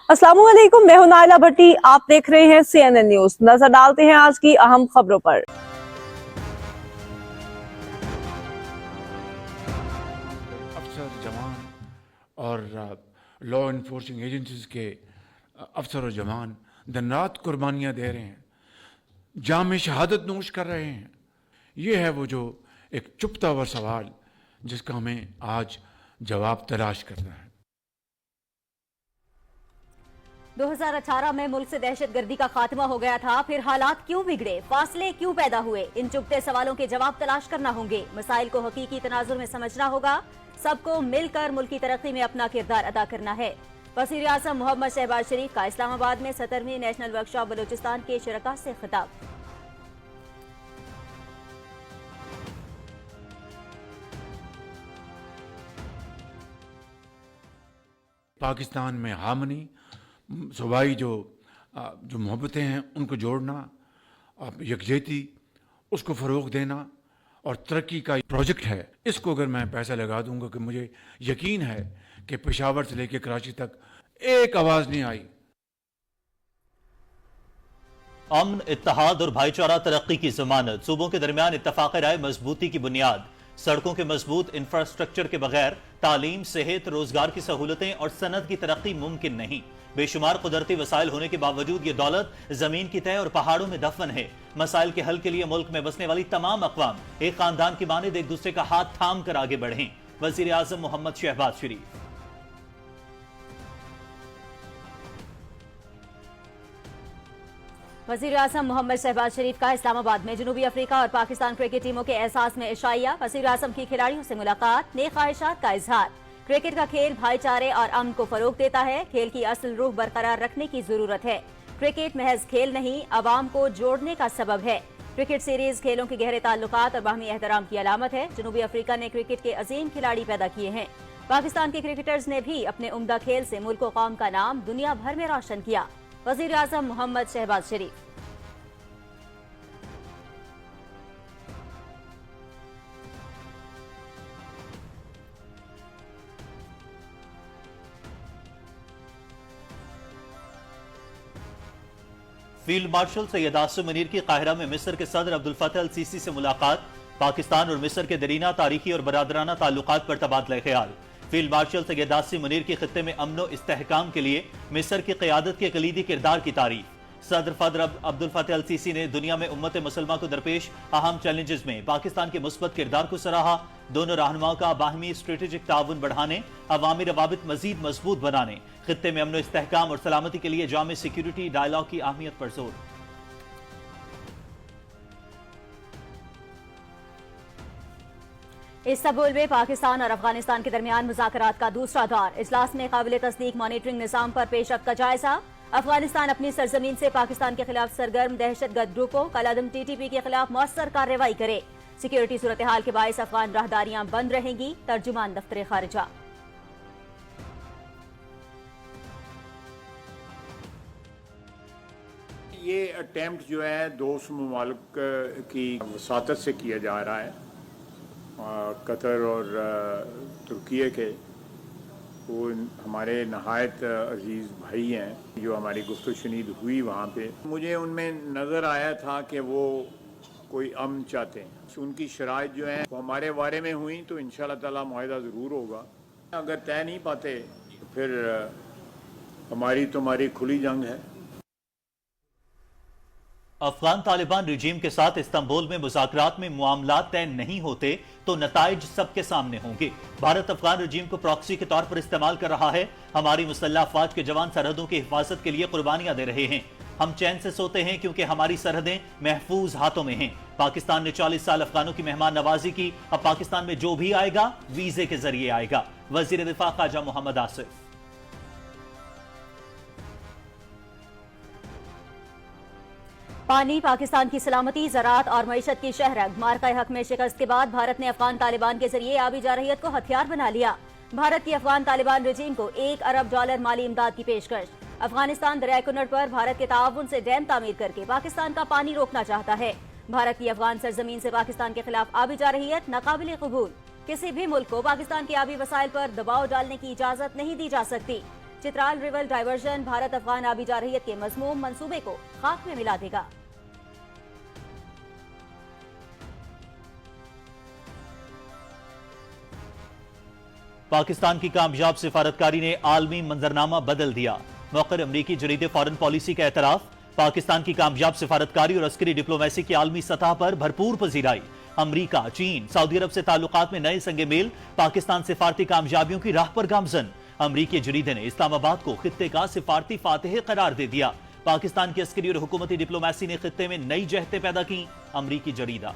अस्सलामुअलैकुम, मैं हूं नाइला भट्टी। आप देख रहे हैं CNN न्यूज। नजर डालते हैं आज की अहम खबरों पर। अफसर जवान और लॉ इन्फोर्सिंग एजेंसीज के अफसर और जवान दिन रात कुर्बानियां दे रहे हैं, जाम शहादत नोश कर रहे हैं। ये है वो जो एक चुपता हुआ सवाल जिसका हमें आज जवाब तलाश करना है। 2018 में मुल्क से दहशतगर्दी का खात्मा हो गया था, फिर हालात क्यों बिगड़े, फासले क्यों पैदा हुए? इन चुभते सवालों के जवाब तलाश करना होंगे। मसाइल को हकीकी तनाजुर में समझना होगा। सबको मिलकर मुल्क की तरक्की में अपना किरदार अदा करना है। वज़ीर आज़म मोहम्मद शहबाज शरीफ का इस्लामाबाद में 17वीं नेशनल वर्कशॉप बलूचिस्तान के शुरका से खिताब। पाकिस्तान में हार्मनी, सूबाई जो मोहब्बतें हैं उनको जोड़ना, यकजहती उसको फ़रोग़ देना और तरक्की का प्रोजेक्ट है। इसको अगर मैं पैसा लगा दूंगा कि मुझे यकीन है कि पेशावर से लेकर कराची तक एक आवाज़ नहीं आई। अमन, इत्तेहाद और भाईचारा तरक्की की जमानत। सूबों के दरमियान इत्तफाक़ राय मजबूती की बुनियाद। सड़कों के मजबूत इंफ्रास्ट्रक्चर के बगैर तालीम, सेहत, रोजगार की सहूलतें और सनत की तरक्की मुमकिन नहीं। बेशुमार कुदरती वसाइल होने के बावजूद ये दौलत जमीन की तह और पहाड़ों में दफन है। मसाइल के हल के लिए मुल्क में बसने वाली तमाम अक़वाम एक खानदान की मानद एक दूसरे का हाथ थाम कर आगे बढ़ें। वज़ीर आज़म मोहम्मद शहबाज शरीफ। वज़ीर आज़म मोहम्मद शहबाज शरीफ का इस्लामाबाद में जनूबी अफ्रीका और पाकिस्तान क्रिकेट टीमों के एहसास में इशाइया। वज़ीर आज़म की खिलाड़ियों से मुलाकात, नेक ख्वाहिशात का इजहार। क्रिकेट का खेल भाईचारे और अमन को फरोग देता है। खेल की असल रूह बरकरार रखने की जरूरत है। क्रिकेट महज खेल नहीं, अवाम को जोड़ने का सबब है। क्रिकेट सीरीज खेलों के गहरे ताल्लुकात और बाहमी एहतराम की अलामत है। जनूबी अफ्रीका ने क्रिकेट के अजीम खिलाड़ी पैदा किए हैं। पाकिस्तान के क्रिकेटर्स ने भी अपने उम्दा खेल से मुल्क व कौम का नाम दुनिया भर में रोशन किया। वज़ीर आज़म मोहम्मद शहबाज शरीफ। फील्ड मार्शल सैयद आसिम मुनीर की काहिरा में मिस्र के सदर अब्दुल फतह अल सीसी से मुलाकात। पाकिस्तान और मिस्र के दरीना तारीखी और बरादराना ताल्लुकात पर तबादला ख्याल। फील्ड मार्शल सैयद आसिम मुनीर की खित्ते में अमन व इस्तेहकाम के लिए मिस्र की क़यादत के कलीदी किरदार की तारीफ। सदर अब्दुल फतह अल सीसी ने दुनिया में उम्मत मुसलमान को दरपेश अहम चैलेंजेस में पाकिस्तान के मुस्बत किरदार को सराहा। दोनों रहनुमाओं का बाहमी स्ट्रेटेजिक ताउन बढ़ाने, अवामी रवाबित मजीद मजबूत बनाने, खित्ते में अमन इस्तेहकाम और सलामती के लिए जामे सिक्योरिटी डायलॉग की अहमियत पर जोर। इस्तांबुल में पाकिस्तान और अफगानिस्तान के दरमियान मुज़ाकरात का दूसरा दौर। इजलास में काबिल तस्दीक मॉनिटरिंग निज़ाम पर पेशरफ्त का जायजा। अफगानिस्तान अपनी सरजमीन से पाकिस्तान के खिलाफ सरगर्म दहशतगर्द ग्रुपों कलादम TTP के खिलाफ मौसर कार्रवाई करे। सिक्योरिटी सूरत हाल के बायस अफगान राहदारियां बंद रहेंगी। तर्जुमान दफ्तर खारिजा। ये अटेम्प्ट जो है दोस्त ममालिक की वसातत से किया जा रहा है। कतर और तुर्की के वो हमारे नहायत अजीज़ भाई हैं जो हमारी गुफ्तगू शुनीद हुई वहाँ पे। मुझे उनमें नज़र आया था कि वो कोई अमन चाहते हैं। उनकी शराइत जो है वो हमारे बारे में हुई तो इंशाअल्लाह ताला मुआहिदा ज़रूर होगा। अगर तय नहीं पाते तो फिर हमारी तुम्हारी खुली जंग है। अफगान तालिबान रिजीम के साथ इस्तांबुल में मुज़ाकरात में मामलात तय नहीं होते तो नताइज सबके सामने होंगे। भारत अफगान रिजीम को प्रॉक्सी के तौर पर इस्तेमाल कर रहा है। हमारी मुसल्लह अफवाज के जवान सरहदों की हिफाजत के लिए कुर्बानियां दे रहे हैं। हम चैन से सोते हैं क्योंकि हमारी सरहदें महफूज हाथों में हैं। पाकिस्तान ने 40 साल अफगानों की मेहमान नवाजी की। अब पाकिस्तान में जो भी आएगा वीजे के जरिए आएगा। वजीर दिफा ख्वाजा मोहम्मद आसिफ। पानी पाकिस्तान की सलामती, ज़राअत और मईशत की शहरग। मार्का हक में शिकस्त के बाद भारत ने अफगान तालिबान के जरिए आबी जारहियत को हथियार बना लिया। भारत की अफगान तालिबान रजीम को $1 अरब माली इमदाद की पेशकश। अफगानिस्तान दरिया कुन्नड़ पर भारत के ताउन से डैम तामीर करके पाकिस्तान का पानी रोकना चाहता है। भारत की अफगान सरजमीन से पाकिस्तान के खिलाफ आबी जारहियत नाकाबिल कबूल। किसी भी मुल्क को पाकिस्तान के आबी वसाइल पर दबाव डालने की इजाजत नहीं दी जा सकती। चित्राल रिवर डाइवर्जन भारत अफगान आबी जारहियत के मजमूम मंसूबे को खाक में मिला देगा। पाकिस्तान की कामयाब सिफारतकारी ने आलमी मंजरनामा बदल दिया। मौखर अमरीकी जरीदे फॉरेन पॉलिसी का एतराफ। पाकिस्तान की कामयाब सिफारतकारी और अस्करी डिप्लोमेसी की आलमी सतह पर भरपूर पजीराई। अमरीका, चीन, सऊदी अरब से ताल्लुकात में नए संगे मेल। पाकिस्तान सिफारती कामयाबियों की राह पर गामजन। अमरीकी जरीदे ने इस्लामाबाद को खित्ते का सिफारती फातिह करार दे दिया। पाकिस्तान की अस्करी और हुकूमती डिप्लोमेसी ने खित्ते में नई जहतें पैदा की। अमरीकी जरीदा।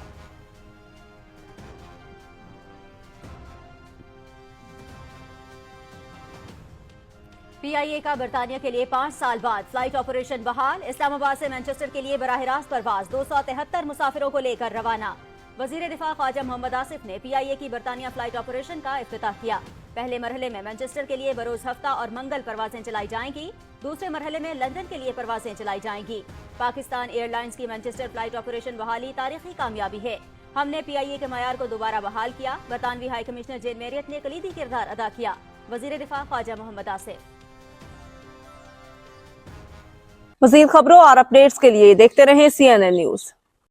PIA का बरतानिया के लिए 5 साल बाद फ्लाइट ऑपरेशन बहाल। इस्लामाबाद से मैनचेस्टर के लिए बराह रास्त परवाज 273 मुसाफिरों को लेकर रवाना। वजीर दिफा ख्वाजा मोहम्मद आसिफ ने PIA की बरतानिया फ्लाइट ऑपरेशन का इफ्तिताह किया। पहले मरहले में मैनचेस्टर के लिए बरोज हफ्ता और मंगल परवाजें चलाई जाएंगी। दूसरे मरहले में लंदन के लिए परवाजें चलाई जाएंगी। पाकिस्तान एयरलाइंस की मैनचेस्टर फ्लाइट ऑपरेशन बहाली तारीखी कामयाबी है। हमने PIA के मयार को दोबारा बहाल किया। बरतानवी हाई कमिश्नर जेन मेरियट ने कलीदी किरदार अदा किया। वजीर दिफा ख्वाजा मोहम्मद आसिफ। मज़ीद खबरों और अपडेट्स के लिए देखते रहें CNN न्यूज़।